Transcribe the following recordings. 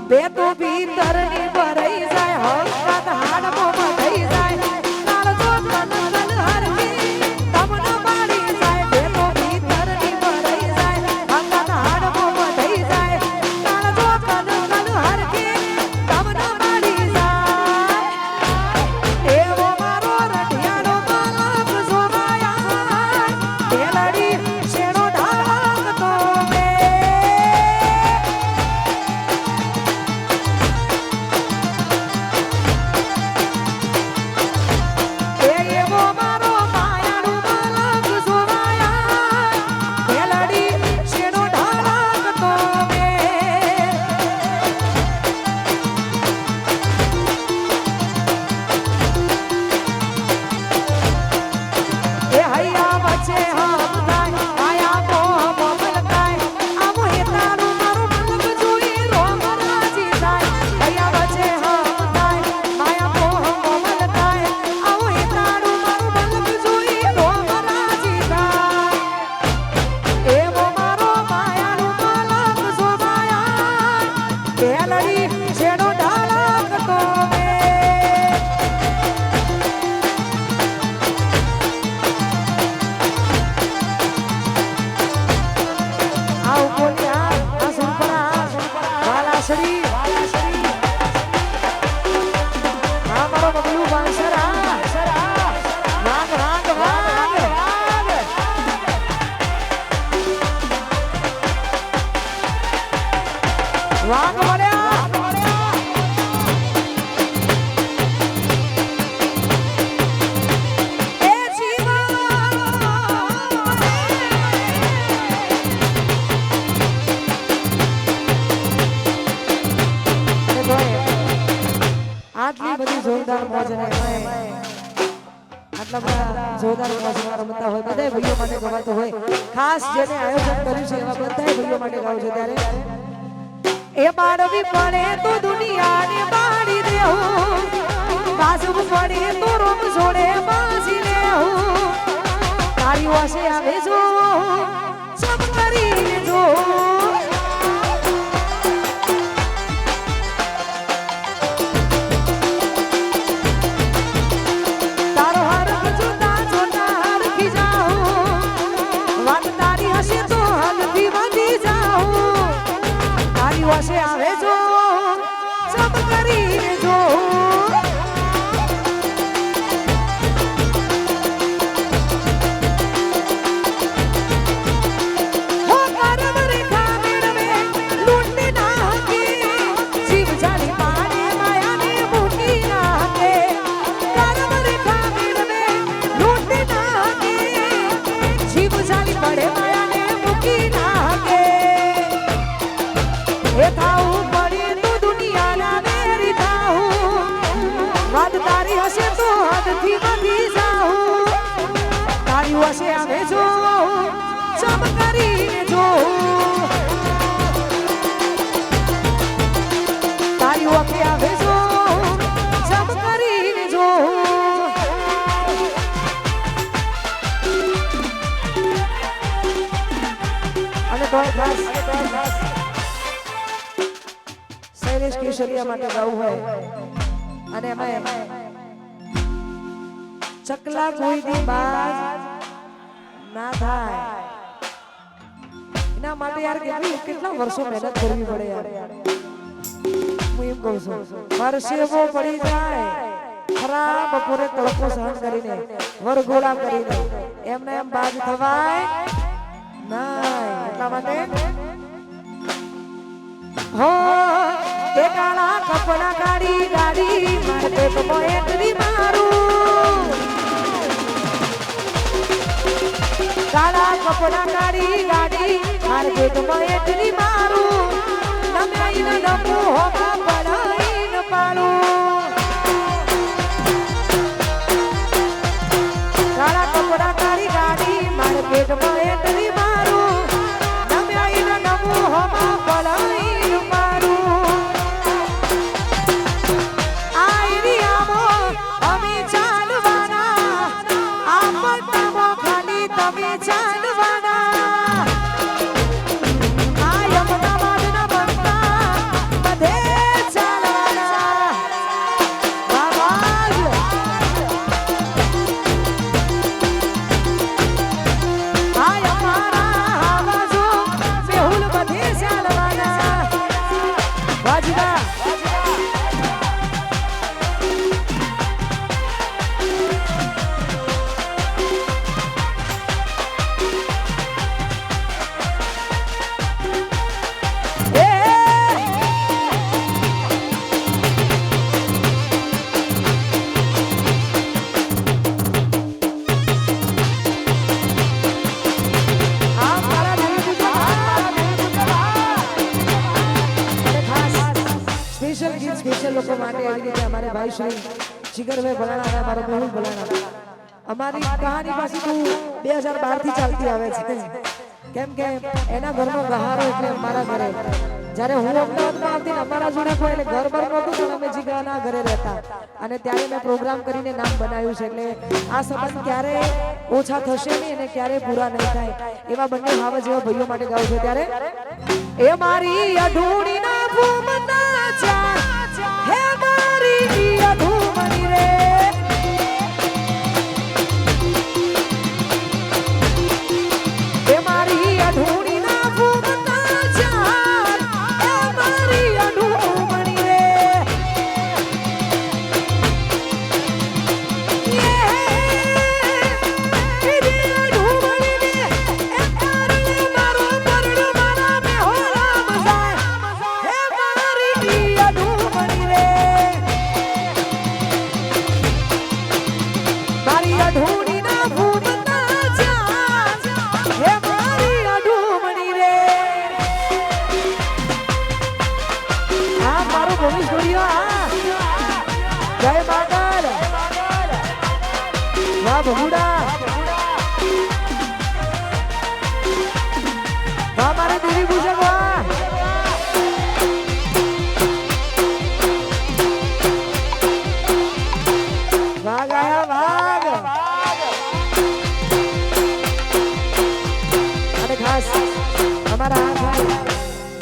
બેતો ભીતરની ભરાઈ જાય હસત હાડમાં થઈ જાય કાળજો કનકલ હરકી તમને મારી જાય બેતો ભીતરની ભરાઈ જાય હસત હાડમાં થઈ જાય કાળજો કનકલ હરકી તમને મારી જાય એવો મારો રઢિયાનો માલક જોવાયા બેલડી શેણો ઢાળકતો મે આટલી બધી જોરદાર મોજ ને આટલા બધા જોરદાર મોજમાં રમતા હોય બધા ભાઈઓ માટે ગવાતો હોય ખાસ જેને આયોજન કર્યું છે એવા બધા ભાઈઓ માટે ગાવ છે ત્યારે એ બાળવી પડે તો દુનિયાને બાળી દેવું બાજુ પડે તો રોમ છોડે બાજી લેવું તારી વાસે આવે જો સબ કરીને જો વાસે આવે જો સબ કરીને જો હો કરમ રેખા મેળવે લૂંટી નાખે જીવ જાળી પાડે માયાને મૂકી નાખે કરમ રેખા મેળવે લૂંટી નાખે જીવ જાળી પડે માયાને મૂકી નાખે એ થાઉં પડી તો દુનિયાના મેરી થાઉં વાત તારી હશે તો હદથી વધી જાઉં તારી હશે આવે જો સબ કરીને જો તારી વખતે આવે જો સબ કરીને જો અને તો ખાસ શૈલેષ કેશરિયા માટે ગાવું હોય અને એમાં ચકલા કોઈ દી બાજ ના થાય એના માટે યાર કેટલા વર્ષો મહેનત કરવી પડે યાર હું એમ કહું છું પરસેવો પડી જાય ખરા બપોરે તડકો સહન કરીને વરઘોડા કરીને એમને એમ બાજ થવાય ના એટલા માટે હો તે કાળા કપડા કાઢી ગાડી મારે તો એટલી મારું કાળા કપડા કાઢી ગાડી મારે તો એટલી મારું તમે આઈને નમો હોવા પડાઈને પાડું કાળા કપડા કાઢી ગાડી મારે પેટમાં એટલી મારું તમે આઈને નમો હોવા પડાઈને પાડું અમે ચાલવાના આ પટ્ટામાં ખાલી તમે ચાલવાના આ યમુનાબાદના બનતા વાજદા स्पेशल लोगों માટે આવી રીતે અમારે ભાઈ શ્રી જીગરભાઈ ભલાણા અને મારો મેહુલ ભલાણા અમારી કહાની પાછી તો 2012 થી ચાલતી આવે છે કેમ કે એના ઘરનો ગહારો એટલે અમારા ઘરે જ્યારે હું અમદાવાદમાં આવતી ને અમારા જોડે કોઈ એટલે ઘર પર નહોતું પણ અમે જીગાના ઘરે રહેતા અને ત્યારે મેં પ્રોગ્રામ કરીને નામ બનાવ્યું છે એટલે આ સંબંધ ક્યારે ઓછા થશે નહીં અને ક્યારે પૂરા નહીં થાય એવા બંને ભાવ જેવા ભાઈઓ માટે ગાઉં છે ત્યારે એ મારી અઢૂણીના ભૂમના ચા હે મારી અઢૂમણી રે એ મારી અઢૂણીના ભૂમના ચા હે મારી અઢૂમણી રે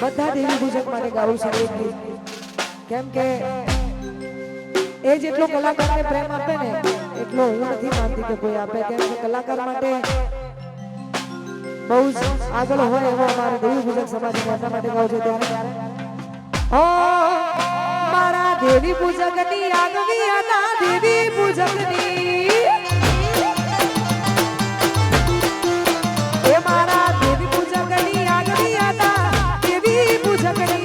બધા દેવી પૂજક માટે ગાવું છે એક ગીત કેમ કે એ જેટલો કલાકારને પ્રેમ આપે ને એટલો હું નથી માનતી કે કોઈ આપે કેમ કે કલાકાર માટે બહુ જ આગળ હોય એવો અમારા દેવી પૂજક સમાજ એના માટે ગાવું છે ત્યારે ઓ મારા દેવી પૂજકની આગવી હતા દેવી પૂજકની એ મારા દેવી પૂજકની આગવી હતા દેવી પૂજકની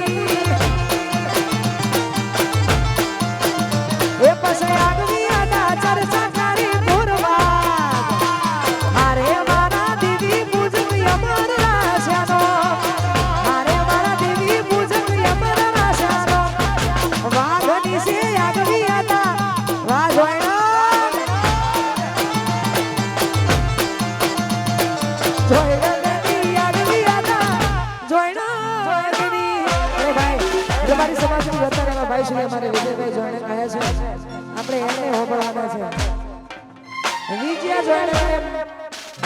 એ પછી આગવી હતા ચર્ચા કરી પૂરવા અરે મારા દેવી પૂજક અમર રાશાનો અરે મારા દેવી પૂજક અમર રાશાનો વાઘની સે આગવી હતા વાઘોયનો ભાઈ શ્રી અમારે વિજયભાઈ જોઈને કહે છે આપણે એમને હોબળવાના છે વિજયા જોઈને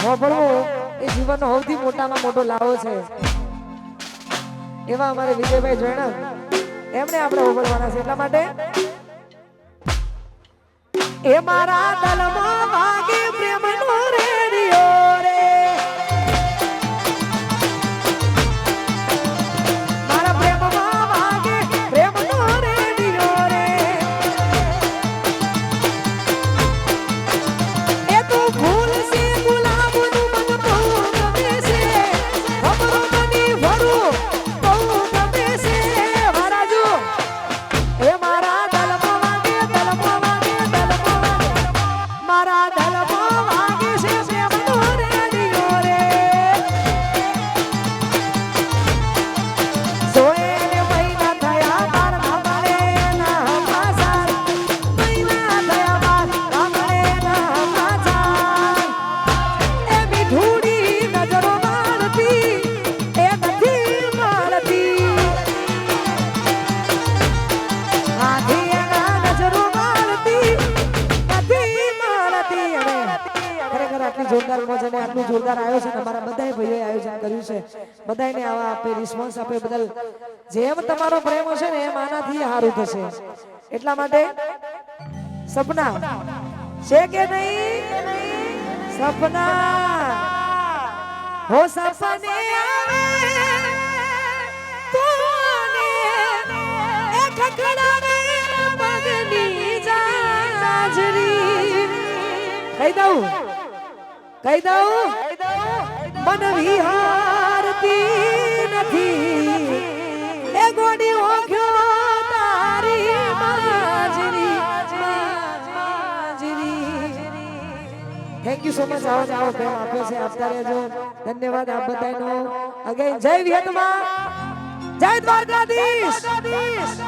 હોબળવું એ જીવનનો સૌથી મોટામાં મોટો લાવો છે એવા અમારે વિજયભાઈ જોઈને એમને આપણે હોબળવાના છે એટલા માટે એ મારા દલમાં વાગે પ્રેમનો રેડિયો રે જોરદાર મોજ અને આટલું જોરદાર આયોજન અમારા બધાય ભાઈઓએ આયોજન કર્યું છે બધાયને આવા આપે રિસ્પોન્સ આપે બદલ જેમ તમારો પ્રેમ હશે ને એમ આનાથી સારું થશે એટલા માટે સપના છે કે નહીં સપના હો સપને આવે તોને દઉં મન વિહારતી નથી એ ગોડી ઓખ્યો તારી માજરી થેન્ક યુ સો મચ આવો પ્રેમ આપ્યો છે આપતા રહેજો ધન્યવાદ આપ બધાનો અગેન જય વિહતમાં જય દ્વારકાધીશ